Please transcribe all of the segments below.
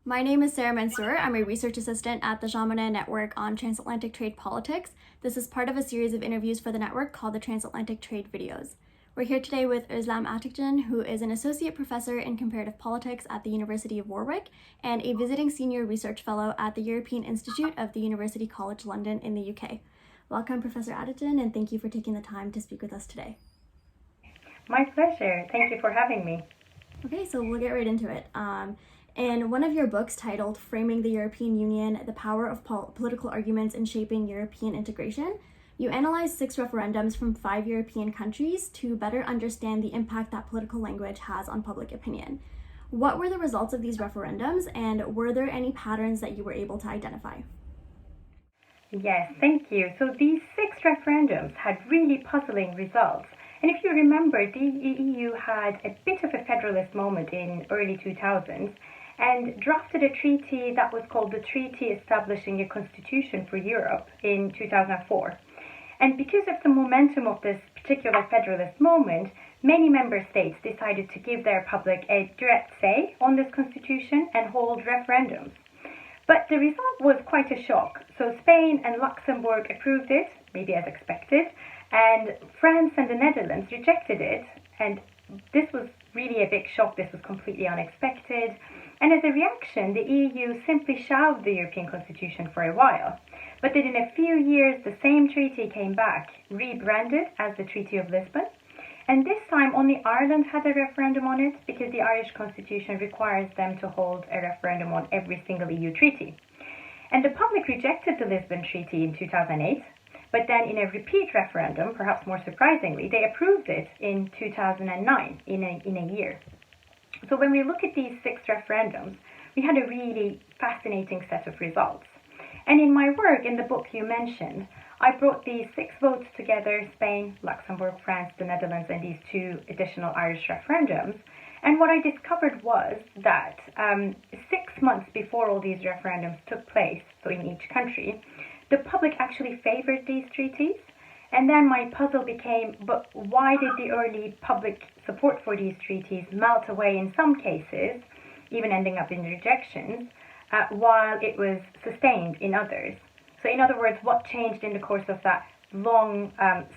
My name is Sarah Mansour. I'm a research assistant at the Jean Monnet Network on Transatlantic Trade Politics. This is part of a series of interviews for the network called the Transatlantic Trade Videos. We're here today with Özlem Atikcan, who is an associate professor in comparative politics at the University of Warwick and a visiting senior research fellow at the European Institute of the University College London in the UK. Welcome, Professor Atikcan, and thank you for taking the time to speak with us today. My pleasure. Thank you for having me. Okay, so we'll get right into it. In one of your books titled Framing the European Union, The Power of Political Arguments in Shaping European Integration, you analyzed 6 referendums from 5 European countries to better understand the impact that political language has on public opinion. What were the results of these referendums, and were there any patterns that you were able to identify? Yes, thank you. So these 6 referendums had really puzzling results. And if you remember, the EU had a bit of a federalist moment in early 2000s and drafted a treaty that was called the Treaty Establishing a Constitution for Europe in 2004. And because of the momentum of this particular federalist moment, many member states decided to give their public a direct say on this constitution and hold referendums. But the result was quite a shock. So Spain and Luxembourg approved it, maybe as expected, and France and the Netherlands rejected it. And this was really a big shock. This was completely unexpected. And as a reaction, the EU simply shelved the European Constitution for a while. But then in a few years, the same treaty came back, rebranded as the Treaty of Lisbon. And this time, only Ireland had a referendum on it because the Irish Constitution requires them to hold a referendum on every single EU treaty. And the public rejected the Lisbon Treaty in 2008, but then in a repeat referendum, perhaps more surprisingly, they approved it in 2009, in a year. So when we look at these 6 referendums, we had a really fascinating set of results. And in my work, in the book you mentioned, I brought these 6 votes together, Spain, Luxembourg, France, the Netherlands, and these 2 additional Irish referendums. And what I discovered was that 6 months before all these referendums took place, so in each country, the public actually favored these treaties. And then my puzzle became, but why did the early public support for these treaties melt away in some cases, even ending up in rejections, while it was sustained in others? So in other words, what changed in the course of that long,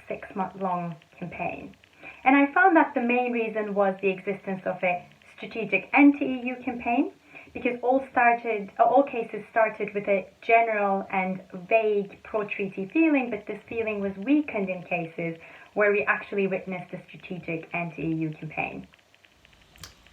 6-month-long campaign? And I found that the main reason was the existence of a strategic anti-EU campaign, because all cases started with a general and vague pro-treaty feeling, but this feeling was weakened in cases where we actually witnessed a strategic anti-EU campaign.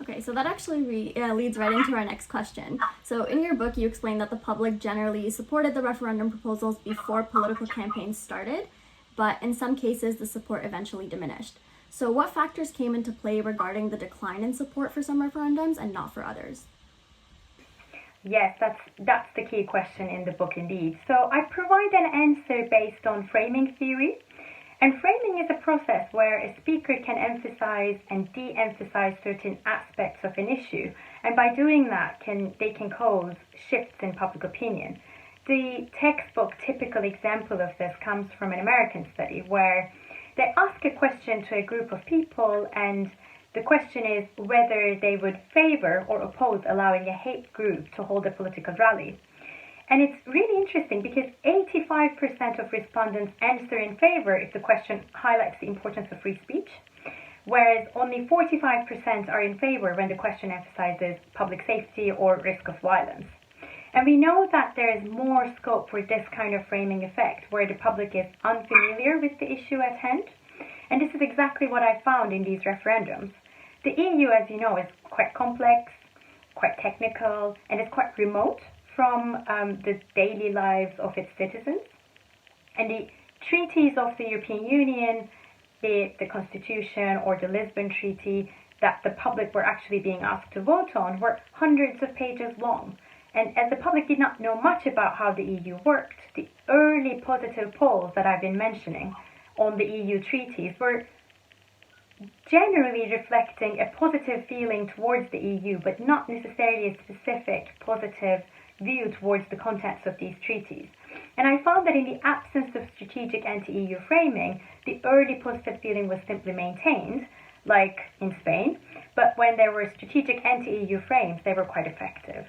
Okay, so that actually leads right into our next question. So in your book, you explain that the public generally supported the referendum proposals before political campaigns started, but in some cases, the support eventually diminished. So what factors came into play regarding the decline in support for some referendums and not for others? Yes, that's the key question in the book indeed. So I provide an answer based on framing theory. And framing is a process where a speaker can emphasize and de-emphasize certain aspects of an issue. And by doing that, they can cause shifts in public opinion. The textbook typical example of this comes from an American study where they ask a question to a group of people, and the question is whether they would favor or oppose allowing a hate group to hold a political rally. And it's really interesting because 85% of respondents answer in favor if the question highlights the importance of free speech, whereas only 45% are in favor when the question emphasizes public safety or risk of violence. And we know that there is more scope for this kind of framing effect, where the public is unfamiliar with the issue at hand. And this is exactly what I found in these referendums. The EU, as you know, is quite complex, quite technical, and is quite remote from the daily lives of its citizens. And the treaties of the European Union, be it the Constitution or the Lisbon Treaty, that the public were actually being asked to vote on, were hundreds of pages long. And as the public did not know much about how the EU worked, the early positive polls that I've been mentioning on the EU treaties were generally reflecting a positive feeling towards the EU, but not necessarily a specific positive view towards the contents of these treaties. And I found that in the absence of strategic anti-EU framing, the early positive feeling was simply maintained, like in Spain, but when there were strategic anti-EU frames, they were quite effective.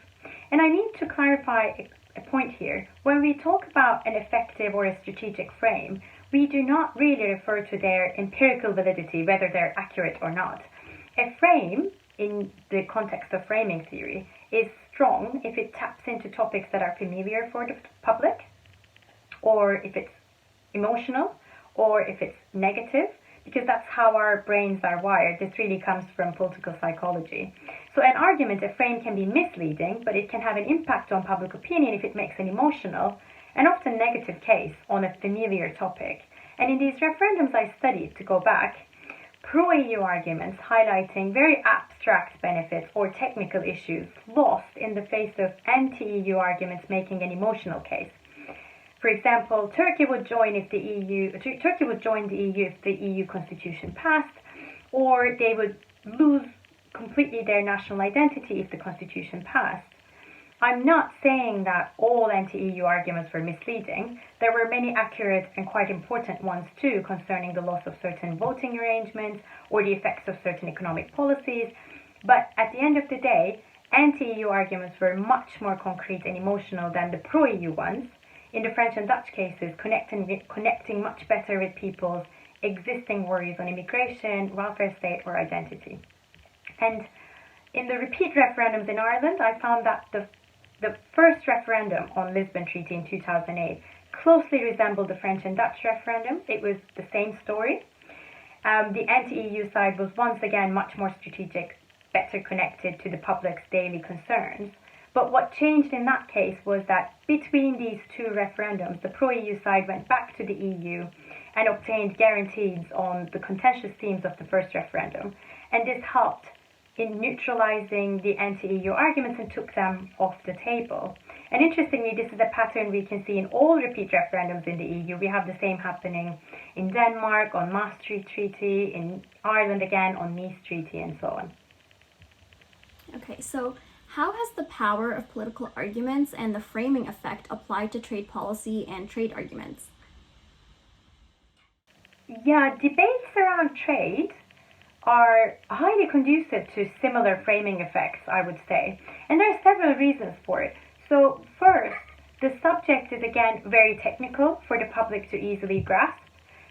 And I need to clarify a point here. When we talk about an effective or a strategic frame, we do not really refer to their empirical validity, whether they're accurate or not. A frame, in the context of framing theory, is strong if it taps into topics that are familiar for the public, or if it's emotional, or if it's negative, because that's how our brains are wired. This really comes from political psychology. So an argument, a frame, can be misleading, but it can have an impact on public opinion if it makes an emotional and often negative case on a familiar topic. And in these referendums I studied, to go back, pro-EU arguments highlighting very abstract benefits or technical issues lost in the face of anti-EU arguments making an emotional case. For example, Turkey would join the EU if the EU constitution passed, or they would lose completely their national identity if the constitution passed. I'm not saying that all anti-EU arguments were misleading. There were many accurate and quite important ones too, concerning the loss of certain voting arrangements or the effects of certain economic policies. But at the end of the day, anti-EU arguments were much more concrete and emotional than the pro-EU ones. In the French and Dutch cases, connecting much better with people's existing worries on immigration, welfare state, or identity. And in the repeat referendums in Ireland, I found that the first referendum on Lisbon Treaty in 2008 closely resembled the French and Dutch referendums. It was the same story. The anti-EU side was once again much more strategic, better connected to the public's daily concerns. But what changed in that case was that between these two referendums, the pro-EU side went back to the EU and obtained guarantees on the contentious themes of the first referendum. And this helped in neutralizing the anti-EU arguments and took them off the table. And interestingly, this is a pattern we can see in all repeat referendums in the EU. We have the same happening in Denmark on Maastricht Treaty, in Ireland again on Nice Treaty, and so on. Okay, so how has the power of political arguments and the framing effect applied to trade policy and trade arguments? Yeah, debates around trade are highly conducive to similar framing effects, I would say. And there are several reasons for it. So first, the subject is again very technical for the public to easily grasp.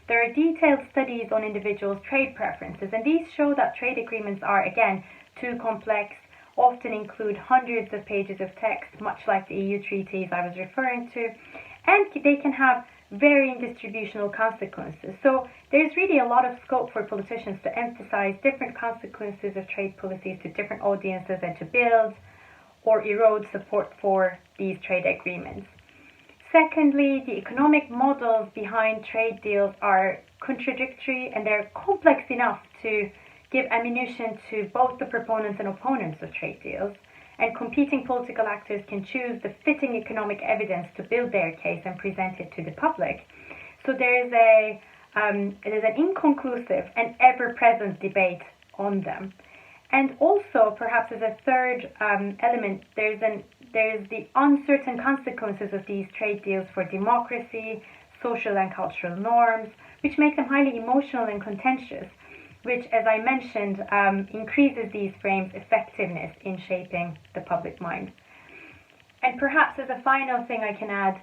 There are detailed studies on individuals' trade preferences, and these show that trade agreements are again too complex, often include hundreds of pages of text, much like the EU treaties I was referring to, and they can have varying distributional consequences. So there's really a lot of scope for politicians to emphasize different consequences of trade policies to different audiences and to build or erode support for these trade agreements. Secondly, the economic models behind trade deals are contradictory and they're complex enough to give ammunition to both the proponents and opponents of trade deals, and competing political actors can choose the fitting economic evidence to build their case and present it to the public. So there is an inconclusive and ever-present debate on them. And also, perhaps as a third element, there's the uncertain consequences of these trade deals for democracy, social and cultural norms, which make them highly emotional and contentious, which, as I mentioned, increases these frames' effectiveness in shaping the public mind. And perhaps as a final thing I can add,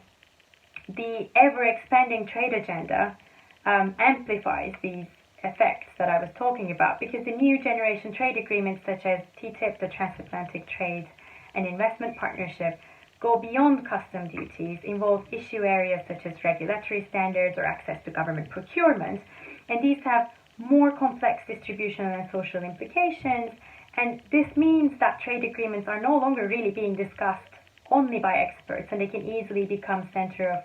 the ever-expanding trade agenda amplifies these effects that I was talking about, because the new generation trade agreements such as TTIP, the Transatlantic Trade and Investment Partnership, go beyond custom duties, involve issue areas such as regulatory standards or access to government procurement, and these have more complex distributional and social implications, and this means that trade agreements are no longer really being discussed only by experts, and they can easily become center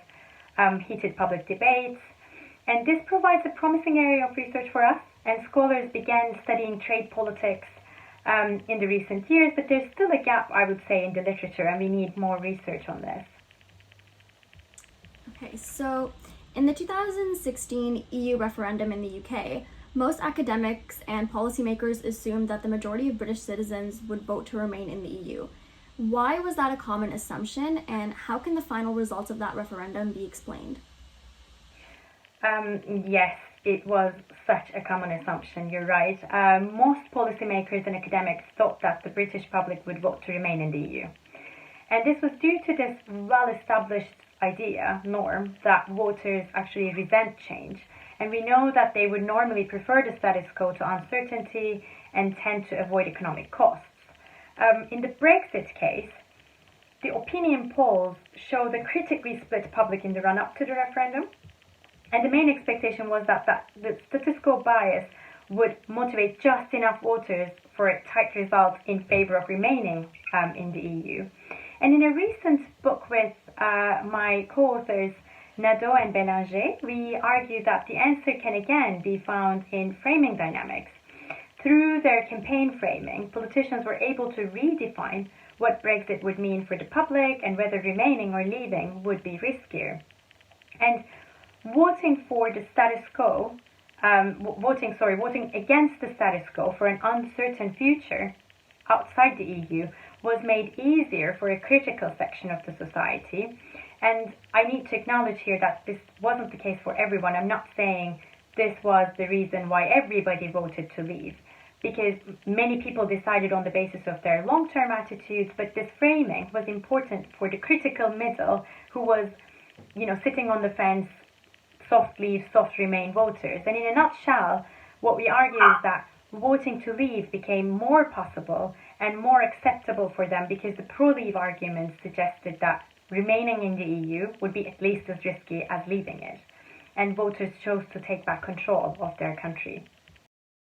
of heated public debates. And this provides a promising area of research for us, and scholars began studying trade politics in the recent years, but there's still a gap, I would say, in the literature, and we need more research on this. Okay, so in the 2016 EU referendum in the UK, most academics and policymakers assumed that the majority of British citizens would vote to remain in the EU. Why was that a common assumption, and how can the final results of that referendum be explained? Yes, it was such a common assumption, you're right. Most policymakers and academics thought that the British public would vote to remain in the EU. And this was due to this well-established norm, that voters actually resent change. And we know that they would normally prefer the status quo to uncertainty and tend to avoid economic costs. In the Brexit case, the opinion polls show the critically split public in the run-up to the referendum. And the main expectation was that the statistical bias would motivate just enough voters for a tight result in favor of remaining in the EU. And in a recent book with my co-authors Nadeau and Bélanger, we argue that the answer can again be found in framing dynamics. Through their campaign framing, politicians were able to redefine what Brexit would mean for the public and whether remaining or leaving would be riskier. And voting for the status quo, voting against the status quo for an uncertain future outside the EU was made easier for a critical section of the society. And I need to acknowledge here that this wasn't the case for everyone. I'm not saying this was the reason why everybody voted to leave, because many people decided on the basis of their long-term attitudes, but this framing was important for the critical middle who was, sitting on the fence, soft leave, soft remain voters. And in a nutshell, what we argue is that voting to leave became more possible and more acceptable for them because the pro-leave arguments suggested that remaining in the EU would be at least as risky as leaving it. And voters chose to take back control of their country.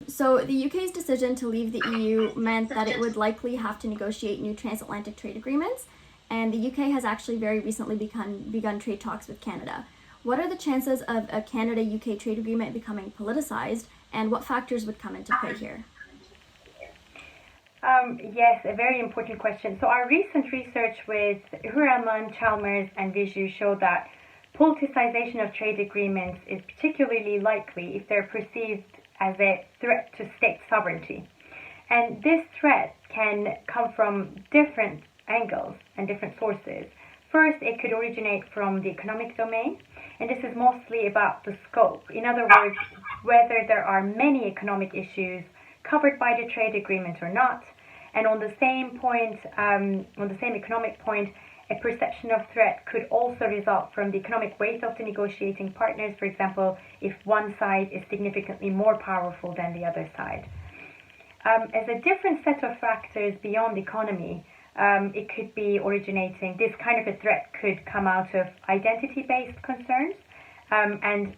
So the UK's decision to leave the EU meant that it would likely have to negotiate new transatlantic trade agreements, and the UK has actually very recently begun trade talks with Canada. What are the chances of a Canada-UK trade agreement becoming politicized, and what factors would come into play here? Yes, a very important question. So our recent research with Huraman, Chalmers and Viju showed that politicization of trade agreements is particularly likely if they're perceived as a threat to state sovereignty. And this threat can come from different angles and different sources. First, it could originate from the economic domain, and this is mostly about the scope. In other words, whether there are many economic issues covered by the trade agreement or not. And on the same economic point, a perception of threat could also result from the economic weight of the negotiating partners. For example, if one side is significantly more powerful than the other side. As a different set of factors beyond economy, it could be originating, this kind of a threat could come out of identity-based concerns, and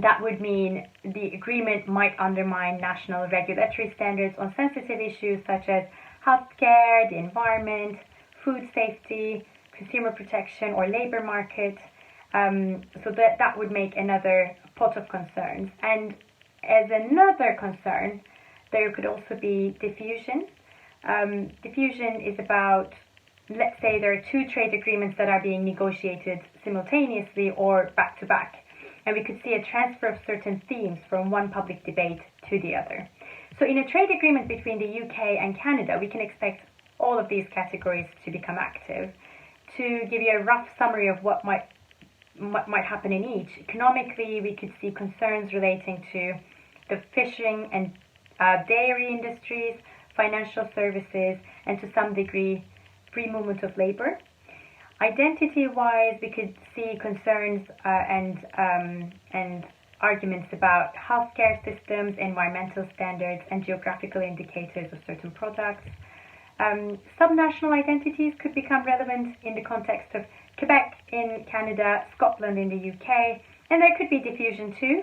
that would mean the agreement might undermine national regulatory standards on sensitive issues such as healthcare, the environment, food safety, consumer protection, or labor market. So that would make another pot of concerns. And as another concern, there could also be diffusion. Diffusion is about, let's say there are two trade agreements that are being negotiated simultaneously or back to back. And we could see a transfer of certain themes from one public debate to the other. So in a trade agreement between the UK and Canada, we can expect all of these categories to become active. To give you a rough summary of what might happen in each, economically we could see concerns relating to the fishing and dairy industries, financial services, and to some degree free movement of labor. Identity-wise, we could see concerns and arguments about healthcare systems, environmental standards, and geographical indicators of certain products. Subnational identities could become relevant in the context of Quebec in Canada, Scotland in the UK, and there could be diffusion too.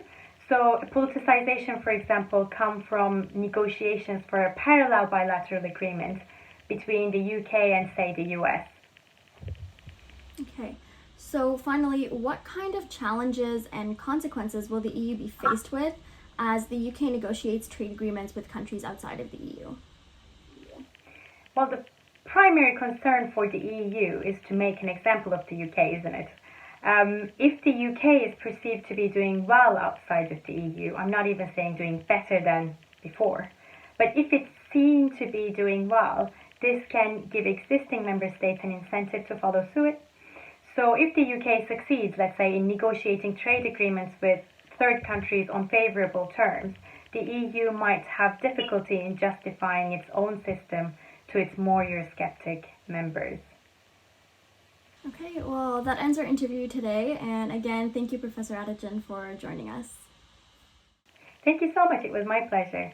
So politicization, for example, come from negotiations for a parallel bilateral agreement between the UK and, say, the US. Okay, so finally, what kind of challenges and consequences will the EU be faced with as the UK negotiates trade agreements with countries outside of the EU? Well, the primary concern for the EU is to make an example of the UK, isn't it? If the UK is perceived to be doing well outside of the EU, I'm not even saying doing better than before, but if it's seen to be doing well, this can give existing member states an incentive to follow suit. So if the UK succeeds, let's say, in negotiating trade agreements with third countries on favorable terms, the EU might have difficulty in justifying its own system to its more Eurosceptic members. Well, that ends our interview today. And again, thank you, Professor Atikcan, for joining us. Thank you so much. It was my pleasure.